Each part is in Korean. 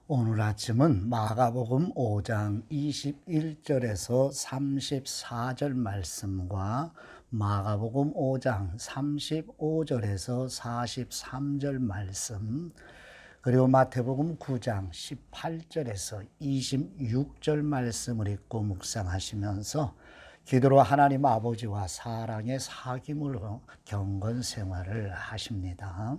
오늘 아침은 마가복음 5장 21절에서 34절 말씀과 마가복음 5장 35절에서 43절 말씀, 그리고 마태복음 9장 18절에서 26절 말씀을 읽고 묵상하시면서 기도로 하나님 아버지와 사랑의 사귐으로 경건 생활을 하십니다.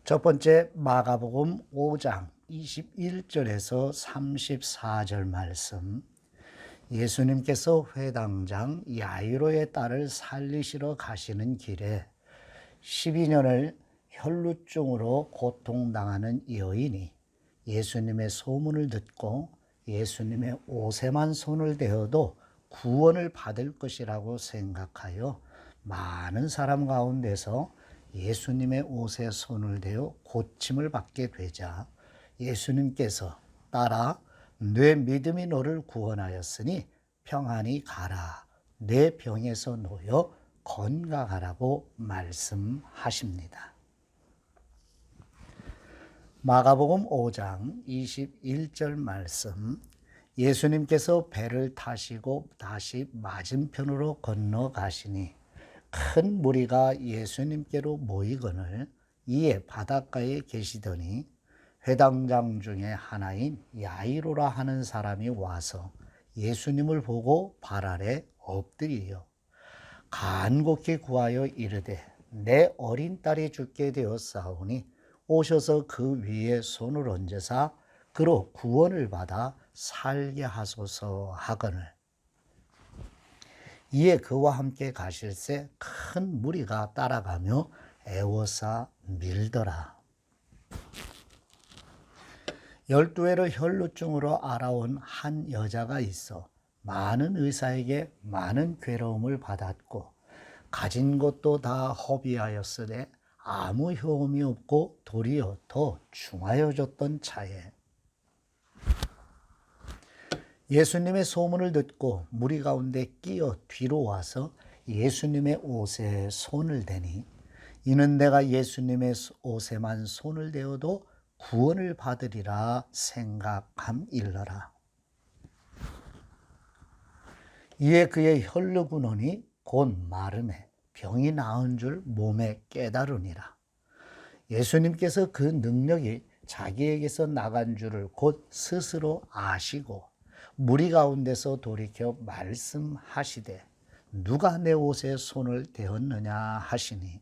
첫 번째 마가복음 5장 21절에서 34절 말씀. 예수님께서 회당장 야이로의 딸을 살리시러 가시는 길에 12년을 혈루증으로 고통당하는 여인이 예수님의 소문을 듣고 예수님의 옷에만 손을 대어도 구원을 받을 것이라고 생각하여 많은 사람 가운데서 예수님의 옷에 손을 대어 고침을 받게 되자 예수님께서 딸아, 내 믿음이 너를 구원하였으니 평안히 가라. 내 병에서 놓여 건강하라고 말씀하십니다. 마가복음 5장 21절 말씀. 예수님께서 배를 타시고 다시 맞은편으로 건너가시니 큰 무리가 예수님께로 모이거늘 이에 바닷가에 계시더니 회당장 중에 하나인 야이로라 하는 사람이 와서 예수님을 보고 발 아래 엎드리어 간곡히 구하여 이르되 내 어린 딸이 죽게 되었사오니 오셔서 그 위에 손을 얹으사 그로 구원을 받아 살게 하소서 하거늘 이에 그와 함께 가실새 큰 무리가 따라가며 애워싸 밀더라. 12회를 혈루증으로 알아온 한 여자가 있어 많은 의사에게 많은 괴로움을 받았고 가진 것도 다 허비하였으되 아무 효험이 없고 도리어 더 중하여졌던 차에 예수님의 소문을 듣고 무리 가운데 끼어 뒤로 와서 예수님의 옷에 손을 대니 이는 내가 예수님의 옷에만 손을 대어도 구원을 받으리라 생각함일러라. 이에 그의 혈루근원이 곧 마름에 병이 나은 줄 몸에 깨달으니라. 예수님께서 그 능력이 자기에게서 나간 줄을 곧 스스로 아시고 무리 가운데서 돌이켜 말씀하시되 누가 내 옷에 손을 대었느냐 하시니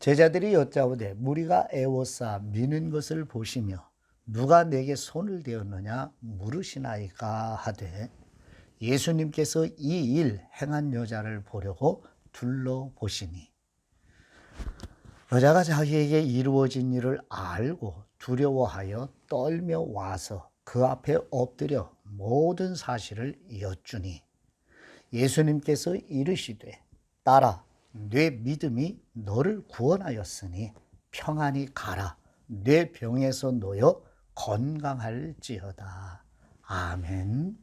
제자들이 여짜오되 무리가 애워싸 미는 것을 보시며 누가 내게 손을 대었느냐 물으시나이까 하되 예수님께서 이 일 행한 여자를 보려고 둘러보시니 여자가 자기에게 이루어진 일을 알고 두려워하여 떨며 와서 그 앞에 엎드려 모든 사실을 여쭈니 예수님께서 이르시되 딸아, 내 믿음이 너를 구원하였으니 평안히 가라. 내 병에서 놓여 건강할지어다. 아멘.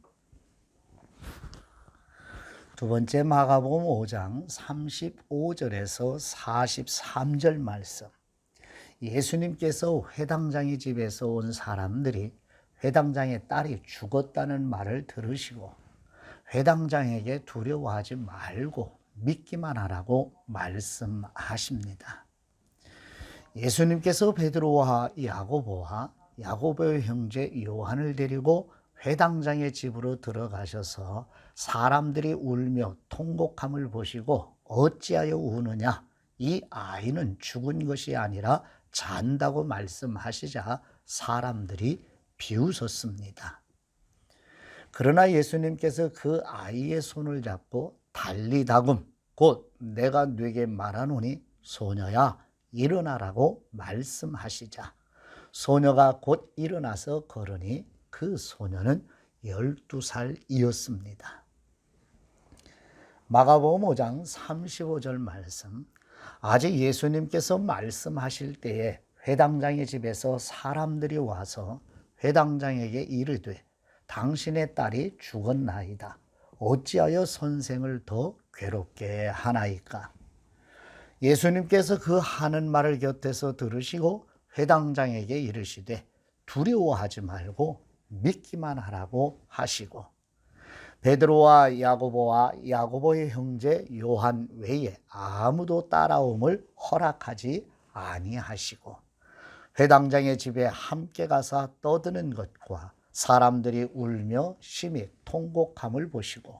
두 번째 마가복음 5장 35절에서 43절 말씀. 예수님께서 회당장의 집에서 온 사람들이 회당장의 딸이 죽었다는 말을 들으시고 회당장에게 두려워하지 말고 믿기만 하라고 말씀하십니다. 예수님께서 베드로와 야고보와 야고보의 형제 요한을 데리고 회당장의 집으로 들어가셔서 사람들이 울며 통곡함을 보시고 어찌하여 우느냐? 이 아이는 죽은 것이 아니라 잔다고 말씀하시자 사람들이 비웃었습니다. 그러나 예수님께서 그 아이의 손을 잡고 달리다금 곧 내가 네게 말하노니 소녀야 일어나라고 말씀하시자 소녀가 곧 일어나서 걸으니 그 소녀는 12살이었습니다. 마가복음 5장 35절 말씀. 아직 예수님께서 말씀하실 때에 회당장의 집에서 사람들이 와서 회당장에게 이르되 당신의 딸이 죽었나이다. 어찌하여 선생을 더 괴롭게 하나이까? 예수님께서 그 하는 말을 곁에서 들으시고 회당장에게 이르시되 두려워하지 말고 믿기만 하라고 하시고 베드로와 야고보의 형제 요한 외에 아무도 따라옴을 허락하지 아니하시고 회당장의 집에 함께 가서 떠드는 것과 사람들이 울며 심히 통곡함을 보시고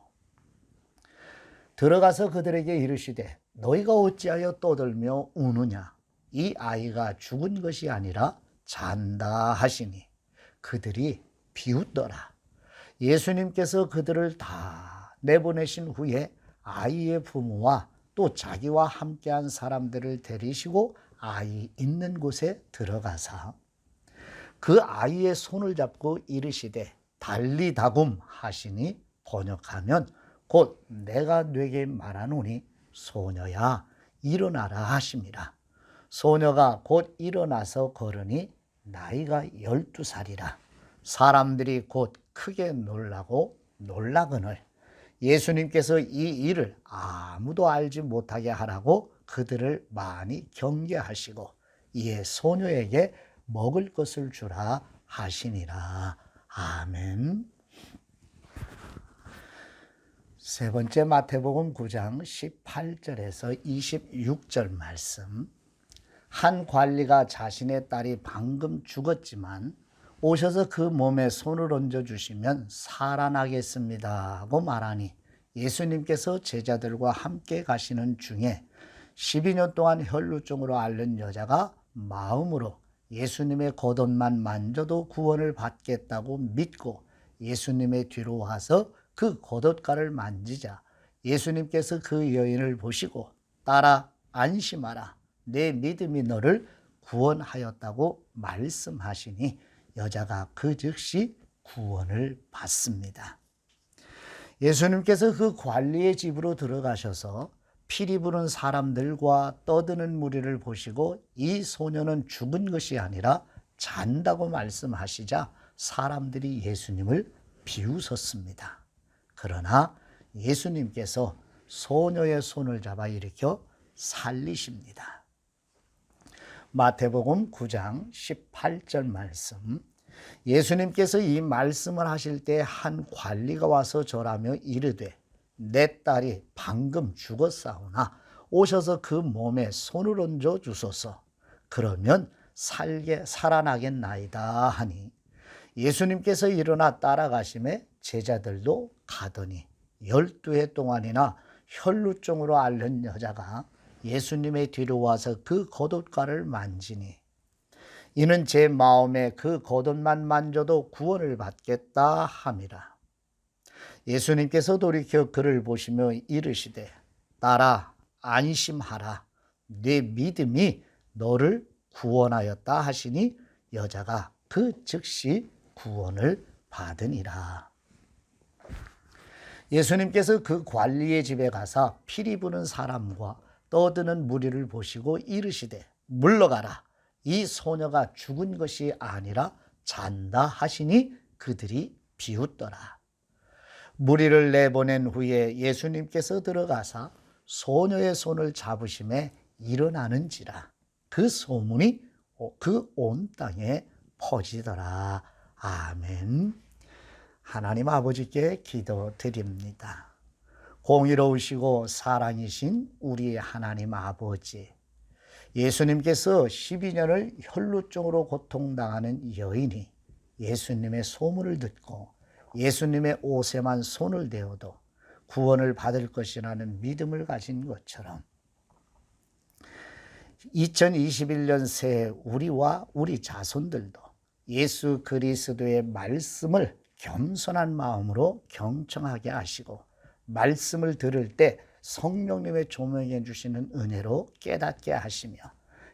들어가서 그들에게 이르시되 너희가 어찌하여 떠들며 우느냐 이 아이가 죽은 것이 아니라 잔다 하시니 그들이 비웃더라. 예수님께서 그들을 다 내보내신 후에 아이의 부모와 또 자기와 함께한 사람들을 데리시고 아이 있는 곳에 들어가사 그 아이의 손을 잡고 이르시되 달리다굼 하시니 번역하면 곧 내가 네게 말하노니 소녀야 일어나라 하심이라. 소녀가 곧 일어나서 걸으니 나이가 12살이라. 사람들이 곧 크게 놀라고 놀라거늘 예수님께서 이 일을 아무도 알지 못하게 하라고 그들을 많이 경계하시고 이에 소녀에게 먹을 것을 주라 하시니라. 아멘. 세 번째 마태복음 9장 18절에서 26절 말씀. 한 관리가 자신의 딸이 방금 죽었지만 오셔서 그 몸에 손을 얹어주시면 살아나겠습니다 하고 말하니 예수님께서 제자들과 함께 가시는 중에 12년 동안 혈루증으로 앓는 여자가 마음으로 예수님의 겉옷만 만져도 구원을 받겠다고 믿고 예수님의 뒤로 와서 그 겉옷가를 만지자 예수님께서 그 여인을 보시고 딸아 안심하라 내 믿음이 너를 구원하였다고 말씀하시니 여자가 그 즉시 구원을 받습니다. 예수님께서 그 관리의 집으로 들어가셔서 피리 부는 사람들과 떠드는 무리를 보시고 이 소녀는 죽은 것이 아니라 잔다고 말씀하시자 사람들이 예수님을 비웃었습니다. 그러나 예수님께서 소녀의 손을 잡아 일으켜 살리십니다. 마태복음 9장 18절 말씀. 예수님께서 이 말씀을 하실 때 한 관리가 와서 절하며 이르되 내 딸이 방금 죽었사오나 오셔서 그 몸에 손을 얹어 주소서. 그러면 살아나겠나이다 하니 예수님께서 일어나 따라가심에 제자들도 가더니 12해 동안이나 혈루증으로 앓는 여자가 예수님의 뒤로 와서 그 겉옷가를 만지니 이는 제 마음에 그 겉옷만 만져도 구원을 받겠다 함이라. 예수님께서 돌이켜 그를 보시며 이르시되 딸아 안심하라 네 믿음이 너를 구원하였다 하시니 여자가 그 즉시 구원을 받으니라. 예수님께서 그 관리의 집에 가사 피리 부는 사람과 떠드는 무리를 보시고 이르시되 물러가라 이 소녀가 죽은 것이 아니라 잔다 하시니 그들이 비웃더라. 무리를 내보낸 후에 예수님께서 들어가사 소녀의 손을 잡으심에 일어나는지라 그 소문이 그 온 땅에 퍼지더라. 아멘. 하나님 아버지께 기도드립니다. 공의로우시고 사랑이신 우리 하나님 아버지, 예수님께서 12년을 혈루증으로 고통당하는 여인이 예수님의 소문을 듣고 예수님의 옷에만 손을 대어도 구원을 받을 것이라는 믿음을 가진 것처럼 2021년 새해 우리와 우리 자손들도 예수 그리스도의 말씀을 겸손한 마음으로 경청하게 하시고 말씀을 들을 때 성령님의 조명해 주시는 은혜로 깨닫게 하시며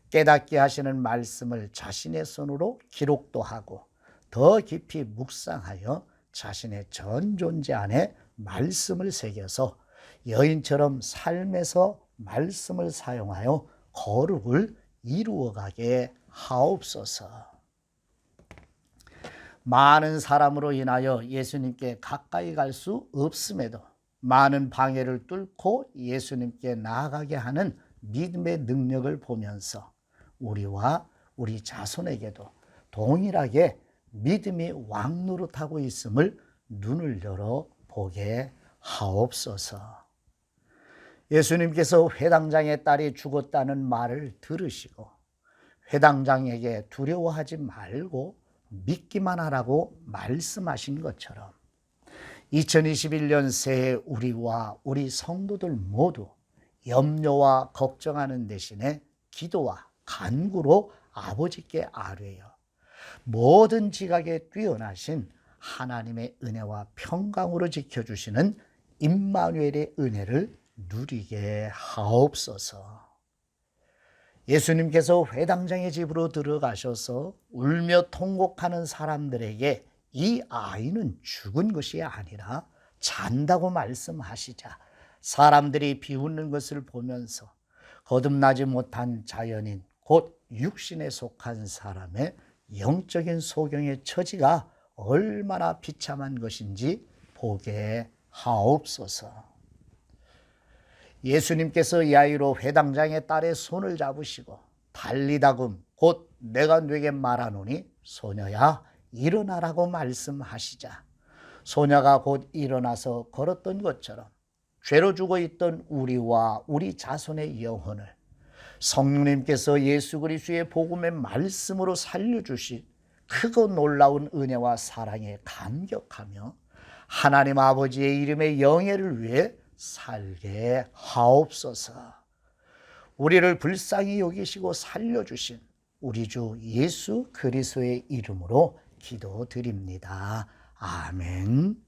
깨닫게 하시는 말씀을 자신의 손으로 기록도 하고 더 깊이 묵상하여 자신의 전 존재 안에 말씀을 새겨서 여인처럼 삶에서 말씀을 사용하여 거룩을 이루어가게 하옵소서. 많은 사람으로 인하여 예수님께 가까이 갈 수 없음에도 많은 방해를 뚫고 예수님께 나아가게 하는 믿음의 능력을 보면서 우리와 우리 자손에게도 동일하게 믿음이 왕노릇하고 있음을 눈을 열어 보게 하옵소서. 예수님께서 회당장의 딸이 죽었다는 말을 들으시고 회당장에게 두려워하지 말고 믿기만 하라고 말씀하신 것처럼 2021년 새해 우리와 우리 성도들 모두 염려와 걱정하는 대신에 기도와 간구로 아버지께 아뢰어 모든 지각에 뛰어나신 하나님의 은혜와 평강으로 지켜주시는 임마누엘의 은혜를 누리게 하옵소서. 예수님께서 회당장의 집으로 들어가셔서 울며 통곡하는 사람들에게 이 아이는 죽은 것이 아니라 잔다고 말씀하시자 사람들이 비웃는 것을 보면서 거듭나지 못한 자연인 곧 육신에 속한 사람의 영적인 소경의 처지가 얼마나 비참한 것인지 보게 하옵소서. 예수님께서 야이로 회당장의 딸의 손을 잡으시고 달리다금 곧 내가 네게 말하노니 소녀야 일어나라고 말씀하시자 소녀가 곧 일어나서 걸었던 것처럼 죄로 죽어 있던 우리와 우리 자손의 영혼을 성령님께서 예수 그리스도의 복음의 말씀으로 살려주신 크고 놀라운 은혜와 사랑에 감격하며 하나님 아버지의 이름의 영예를 위해 살게 하옵소서. 우리를 불쌍히 여기시고 살려주신 우리 주 예수 그리스도의 이름으로 기도드립니다. 아멘.